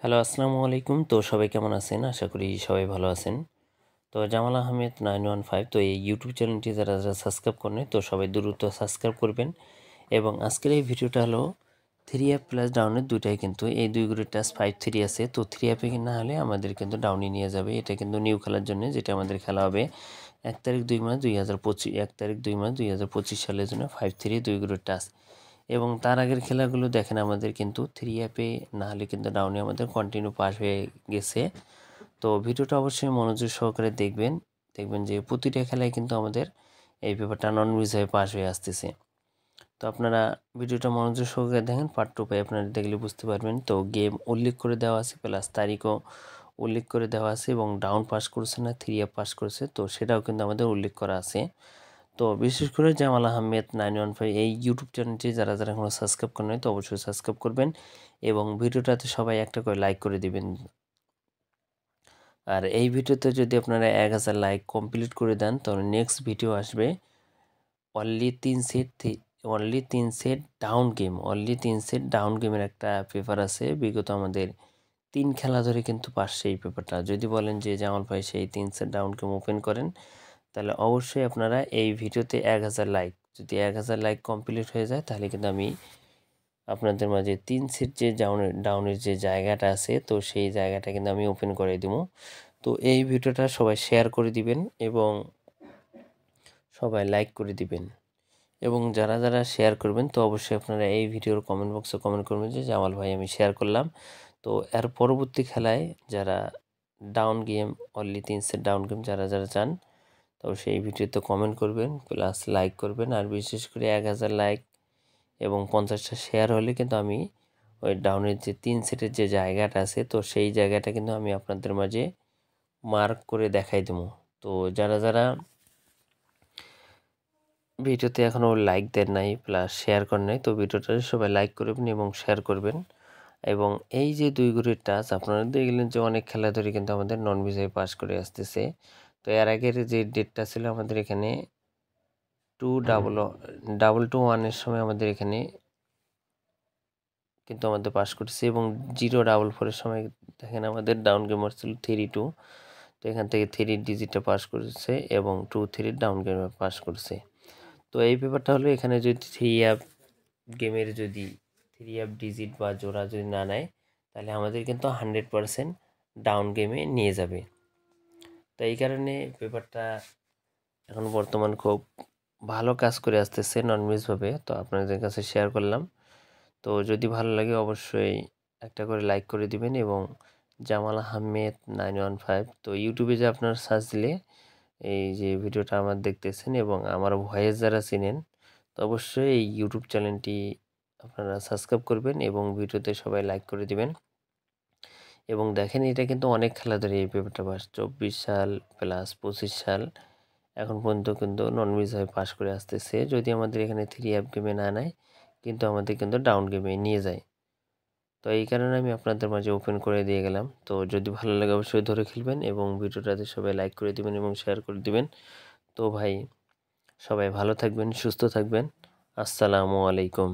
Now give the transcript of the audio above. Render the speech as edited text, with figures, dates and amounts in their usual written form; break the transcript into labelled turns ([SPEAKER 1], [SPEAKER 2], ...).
[SPEAKER 1] Hello, আসসালামু আলাইকুম। তো সবাই কেমন আছেন? আশা করি সবাই ভালো আছেন। তো জামাল আহমেদ 915, তো এই ইউটিউব চ্যানেলটি যারা সাবস্ক্রাইব করেন তো সবাই দ্রুত সাবস্ক্রাইব করবেন। এবং আজকের এই ভিডিওটা হলো 3 অ্যাপ প্লাস ডাউনের দুইটাই, কিন্তু এই দুইগুলোর টাচ 5-3 আছে। তো 3 অ্যাপে না হলে আমাদের কিন্তু ডাউনে নিয়ে যাবে। এটা কিন্তু নিউ খেলার জন্য, যেটা আমাদের খেলা হবে 1 তারিখ 2 মাস 2025 সালের জন্য 5-3 দুইগুলোর টাচ। এবং তার আগের খেলাগুলো দেখেন আমাদের কিন্তু 3 অ্যাপে না হলে কিন্তু ডাউনে আমাদের কন্টিনিউ পাস হয়ে গেছে। তো ভিডিওটা অবশ্যই মনোযোগ সহকারে দেখবেন। দেখবেন যে প্রতিটা খেলায় কিন্তু আমাদের এই পেপারটা নন মিস হয়ে পাস হয়ে আসতেছে। তো আপনারা ভিডিওটা মনোযোগ সহকারে দেখেন, পার্ট 2 পাই আপনারা দেখলে বুঝতে পারবেন। তো গেম উল্লেখ করে দেওয়া আছে, প্লাস তারিখও উল্লেখ করে দেওয়া আছে, এবং ডাউন পাস করছে না 3 অ্যাপ পাস করছে তো সেটাও কিন্তু আমাদের উল্লেখ করা আছে। তো বিশেষ করে জামাল আহমেদ 915 এই ইউটিউব চ্যানেলটি যারা এখনো সাবস্ক্রাইব করেন নাই তো অবশ্যই সাবস্ক্রাইব করবেন, এবং ভিডিওটাতে সবাই একটা করে লাইক করে দিবেন। আর এই ভিডিওতে যদি আপনারা 1000 লাইক কমপ্লিট করে দেন তাহলে নেক্সট ভিডিও আসবে অনলি 3 সেট ডাউন গেমের একটা পেপার আছে। বিগত আমাদের 3 খেলা ধরে কিন্তু পারছে এই পেপারটা। যদি বলেন যে জামাল ভাই সেই 3 সেট ডাউন গেম ওপেন করেন, তাহলে অবশ্যই আপনারা এই ভিডিওতে 1000 লাইক, যদি 1000 লাইক কমপ্লিট হয়ে যায় তাহলে কিন্তু আমি আপনাদের মাঝে 3 সেট যে ডাউনের যে জায়গাটা আছে তো সেই জায়গাটা কিন্তু আমি ওপেন করে দিব। তো এই ভিডিওটা সবাই শেয়ার করে দিবেন এবং সবাই লাইক করে দিবেন। এবং যারা শেয়ার করবেন তো অবশ্যই আপনারা এই ভিডিওর কমেন্ট বক্সে কমেন্ট করবেন যে জামাল ভাই আমি শেয়ার করলাম। তো এর পরবর্তী খেলায় যারা down game, only 3 set down game যারা চান তো সেই ভিডিওতে কমেন্ট করবেন, প্লাস লাইক করবেন। আর বিশেষ করে 1000 লাইক এবং 50টা শেয়ার হলে কিন্তু আমি ওই ডাউনের যে 3 সেটের যে জায়গাটা আছে তো সেই জায়গাটা কিন্তু আমি আপনাদের মাঝে মার্ক করে দেখাই দেবো। তো যারা ভিডিওতে এখনও লাইক দেন নাই প্লাস শেয়ার করেন নাই তো ভিডিওটা সবাই লাইক করবেন এবং শেয়ার করবেন। এবং এই যে দুই ঘড়ির টাচ আপনারা দেখলেন যে অনেক খেলা ধরে কিন্তু আমাদের নন ভিসায় পাস করে আসতেছে। তো এর আগের যে ডেটটা ছিল আমাদের এখানে 2-1 সময় আমাদের এখানে কিন্তু আমাদের পাস করছে, এবং 0-4 সময় দেখেন আমাদের ডাউন গেমার ছিল 3-2। তো এখান থেকে 3 ডিজিটটা পাস করেছে এবং 2-3 ডাউন গেমে পাস করছে। তো এই ব্যাপারটা হলো এখানে যদি 3 অ্যাপ গেমের যদি 3 অ্যাপ ডিজিট বা জোড়া যদি না নেয় তাহলে আমাদের কিন্তু 100% ডাউন গেমে নিয়ে যাবে। তো এই কারণে পেপারটা এখন বর্তমান খুব ভালো কাজ করে আসতেছে নন মিসভাবে। তো আপনাদের কাছে শেয়ার করলাম। তো যদি ভালো লাগে অবশ্যই একটা করে লাইক করে দিবেন। এবং জামাল আহমেদ 915 তো ইউটিউবে যে আপনার সার্চ দিলে এই যে ভিডিওটা আমার দেখতেছেন এবং আমার ভয়েস যারা চিনেন তো অবশ্যই এই ইউটিউব চ্যানেলটি আপনারা সাবস্ক্রাইব করবেন এবং ভিডিওতে সবাই লাইক করে দিবেন। এবং দেখেন এটা কিন্তু অনেক খেলা ধরে এই পেপারটা পাস 24 সাল প্লাস 25 সাল এখন পর্যন্ত কিন্তু নন মিস হয়ে পাস করে আসতেছে। যদি আমাদের এখানে 3 অ্যাপ গেমে না নেয় কিন্তু আমাদের কিন্তু ডাউন গেমে নিয়ে যায়। তো এই কারণে আমি আপনাদের মাঝে ওপেন করে দিয়ে গেলাম। তো যদি ভালো লাগে অবশ্যই ধরে খেলবেন এবং ভিডিওটাতে সবাই লাইক করে দিবেন এবং শেয়ার করে দিবেন। তো ভাই সবাই ভালো থাকবেন, সুস্থ থাকবেন। আসসালামু আলাইকুম।